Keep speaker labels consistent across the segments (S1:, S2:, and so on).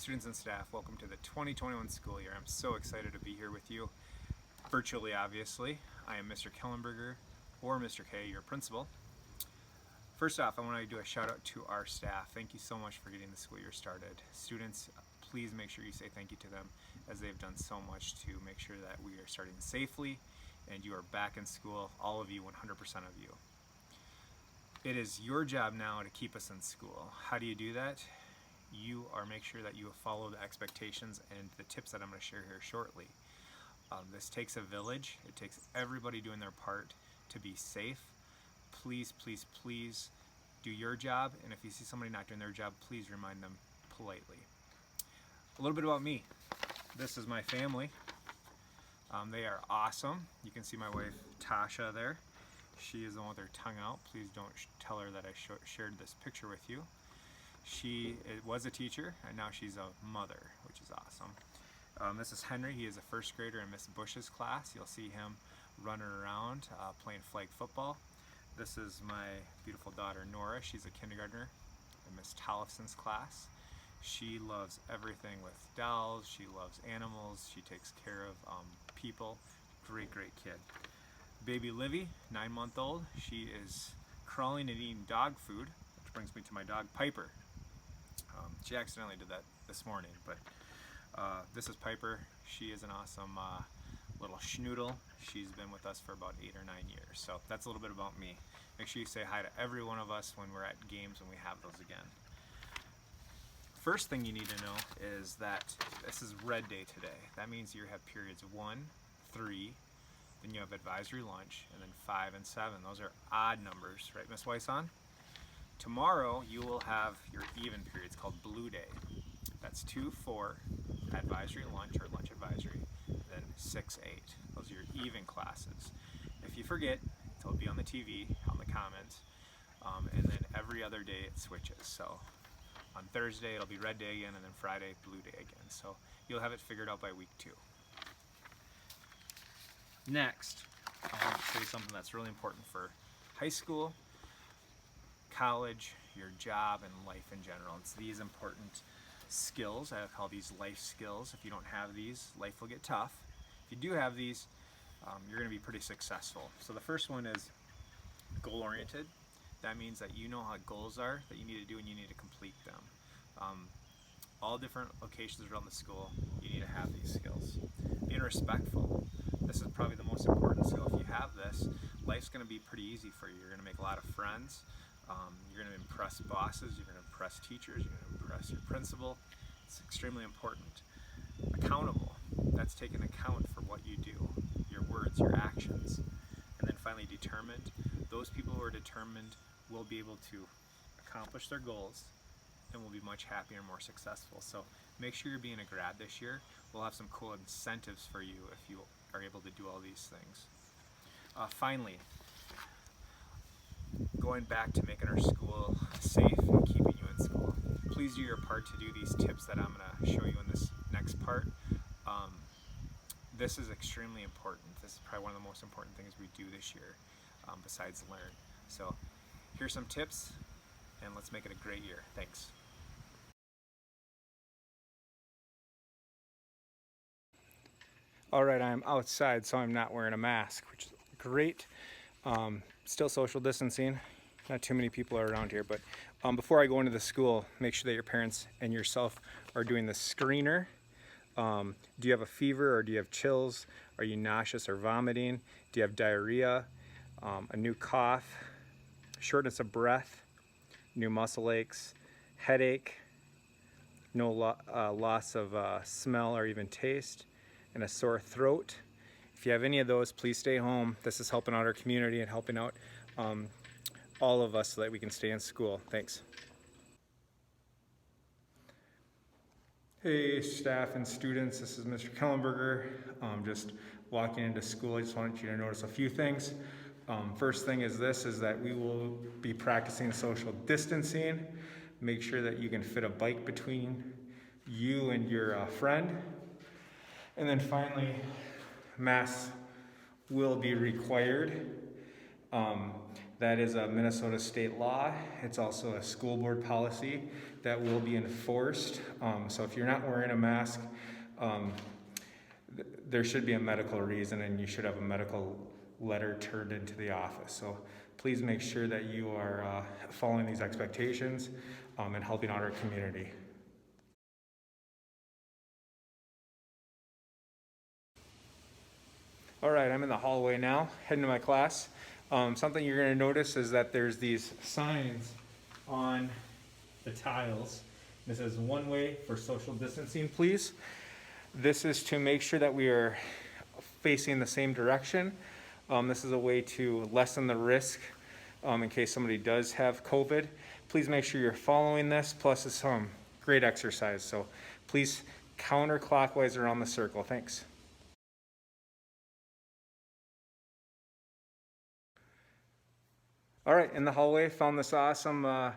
S1: Students and staff, welcome to the 2021 school year. I'm so excited to be here with you, virtually obviously. I am Mr. Kellenberger, or Mr. K, your principal. First off, I want to do a shout out to our staff. Thank you so much for getting the school year started. Students, please make sure you say thank you to them, as they've done so much to make sure that we are starting safely and you are back in school, all of you, 100% of you. It is your job now to keep us in school. How do you do that? You are make sure that you follow the expectations and the tips that I'm going to share here shortly. This takes a village. It takes everybody doing their part to be safe. Please, please, please do your job, and if you see somebody not doing their job, please remind them politely. A little bit about me. This is my family. They are awesome. You can see my wife Tasha there. She is the one with her tongue out. Please don't tell her that I shared this picture with you. She was a teacher, and now she's a mother, which is awesome. This is Henry. He is a first grader in Miss Bush's class. You'll see him running around playing flag football. This is my beautiful daughter Nora. She's a kindergartner in Miss Tollefson's class. She loves everything with dolls. She loves animals. She takes care of people. Great, great kid. Baby Livy, 9-month-old. She is crawling and eating dog food, which brings me to my dog Piper. She accidentally did that this morning, but this is Piper. She is an awesome little schnoodle. She's been with us for about 8 or 9 years. So that's a little bit about me. Make sure you say hi to every one of us when we're at games, when we have those again. First thing you need to know is that this is red day today. That means you have periods 1, 3, then you have advisory lunch, and then 5 and 7. Those are odd numbers, right, Miss Wyson? Tomorrow you will have your even periods called blue day. That's 2, 4, advisory lunch or lunch advisory, then 6, 8. Those are your even classes. If you forget, it'll be on the TV, on the comments, and then every other day it switches. So on Thursday it'll be red day again, and then Friday blue day again. So you'll have it figured out by week 2. Next, I want to show you something that's really important for high school, college, your job, and life in general. It's these important skills. I call these life skills. If you don't have these, life will get tough. If you do have these, you're going to be pretty successful. So the first one is goal-oriented. That means that you know how goals are that you need to do and you need to complete them. All different locations around the school, you need to have these skills. Being respectful. This is probably the most important skill. If you have this, life's going to be pretty easy for you. You're going to make a lot of friends. You're going to impress bosses. You're going to impress teachers. You're going to impress your principal. It's extremely important. Accountable. That's taking account for what you do, your words, your actions. And then finally, determined. Those people who are determined will be able to accomplish their goals and will be much happier and more successful. So make sure you're being a grad this year. We'll have some cool incentives for you if you are able to do all these things. Finally, going back to making our school safe and keeping you in school. Please do your part to do these tips that I'm going to show you in this next part. This is extremely important. This is probably one of the most important things we do this year, besides learn. So here's some tips, and let's make it a great year. Thanks. All right, I'm outside, so I'm not wearing a mask, which is great. Still social distancing. Not too many people are around here, but before I go into the school, make sure that your parents and yourself are doing the screener. Do you have a fever or do you have chills? Are you nauseous or vomiting? Do you have diarrhea? A new cough? Shortness of breath? New muscle aches? Headache? No loss of smell or even taste? And a sore throat? If you have any of those, please stay home. This is helping out our community and helping out all of us so that we can stay in school. Thanks. Hey staff and students, this is Mr. Kellenberger. Just walking into school, I just wanted you to notice a few things. First thing is that we will be practicing social distancing. Make sure that you can fit a bike between you and your friend. And then finally, masks will be required. That is a Minnesota state law. It's also a school board policy that will be enforced. So if you're not wearing a mask, there should be a medical reason, and you should have a medical letter turned into the office. So please make sure that you are following these expectations and helping out our community. All right, I'm in the hallway now, heading to my class. Something you're going to notice is that there's these signs on the tiles. This is one way for social distancing, please. This is to make sure that we are facing the same direction. This is a way to lessen the risk in case somebody does have COVID. Please make sure you're following this, plus it's great exercise. So please counterclockwise around the circle. Thanks. All right, in the hallway, found this awesome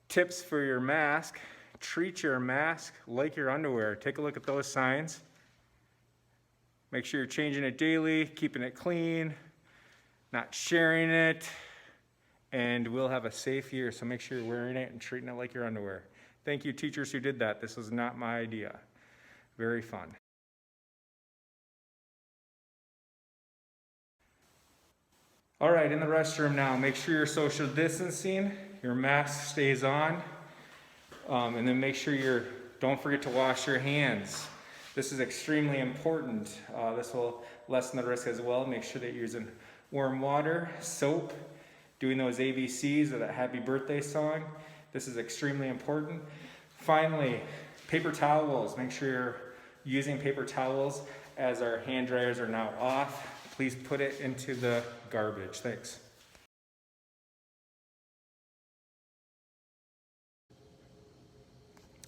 S1: tips for your mask. Treat your mask like your underwear. Take a look at those signs. Make sure you're changing it daily, keeping it clean, not sharing it, and we'll have a safe year. So make sure you're wearing it and treating it like your underwear. Thank you, teachers who did that. This was not my idea. Very fun. All right, in the restroom now, make sure you're social distancing, your mask stays on, and then make sure don't forget to wash your hands. This is extremely important. This will lessen the risk as well. Make sure that you're using warm water, soap, doing those ABCs or that happy birthday song. This is extremely important. Finally, paper towels. Make sure you're using paper towels as our hand dryers are now off. Please put it into the garbage. Thanks.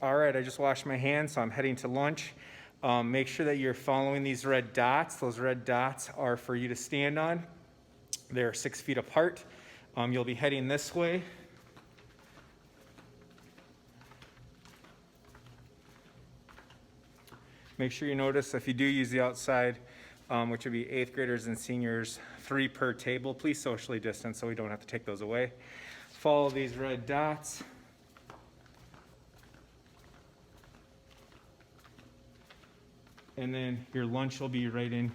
S1: All right, I just washed my hands, so I'm heading to lunch. Make sure that you're following these red dots. Those red dots are for you to stand on. They're 6 feet apart. You'll be heading this way. Make sure you notice if you do use the outside, which would be 8th graders and seniors, 3 per table. Please socially distance so we don't have to take those away. Follow these red dots. And then your lunch will be right in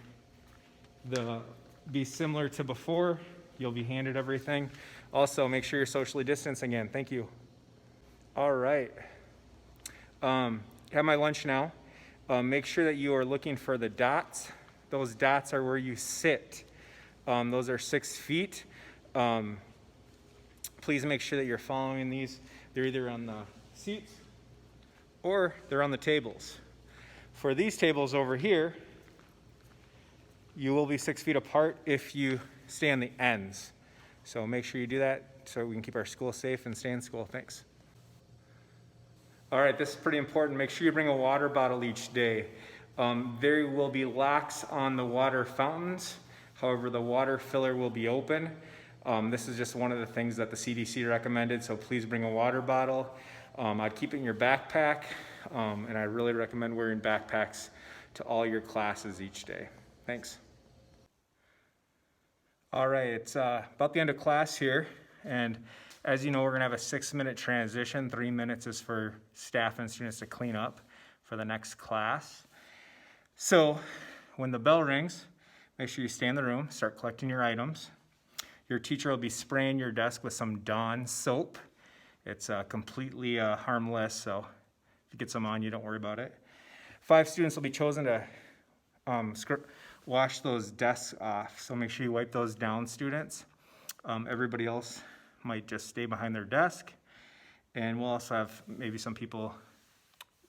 S1: be similar to before. You'll be handed everything. Also, make sure you're socially distanced again. Thank you. All right. Have my lunch now. Make sure that you are looking for the dots. Those dots are where you sit. Those are 6 feet. Please make sure that you're following these. They're either on the seats or they're on the tables. For these tables over here, you will be 6 feet apart if you stay on the ends. So make sure you do that so we can keep our school safe and stay in school. Thanks. All right, this is pretty important. Make sure you bring a water bottle each day. There will be locks on the water fountains. However, the water filler will be open. This is just one of the things that the CDC recommended, so please bring a water bottle. I'd keep it in your backpack, and I really recommend wearing backpacks to all your classes each day. Thanks. All right, it's about the end of class here, and as you know, we're gonna have a 6-minute transition. 3 minutes is for staff and students to clean up for the next class. So when the bell rings, make sure you stay in the room, start collecting your items. Your teacher will be spraying your desk with some Dawn soap. It's completely harmless, so if you get some on you, don't worry about it. 5 students will be chosen to wash those desks off, so make sure you wipe those down, students. Everybody else might just stay behind their desk, and we'll also have maybe some people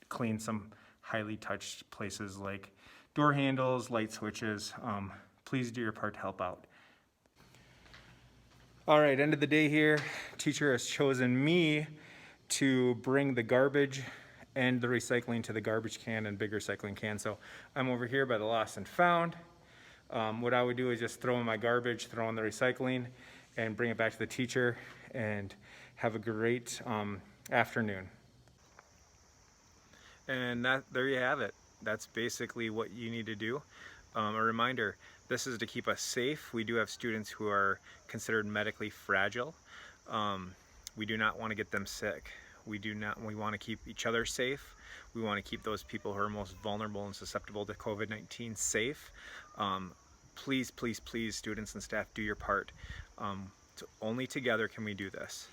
S1: clean some highly touched places like door handles, light switches. Please do your part to help out. All right, end of the day here. Teacher has chosen me to bring the garbage and the recycling to the garbage can and big recycling can. So I'm over here by the lost and found. What I would do is just throw in my garbage, throw in the recycling, and bring it back to the teacher, and have a great afternoon. And there you have it. That's basically what you need to do. A reminder, This is to keep us safe. We do have students who are considered medically fragile. We do not want to get them sick. We want to keep each other safe. We want to keep those people who are most vulnerable and susceptible to COVID-19 safe. Please, please, please, students and staff, do your part. Only together can we do this.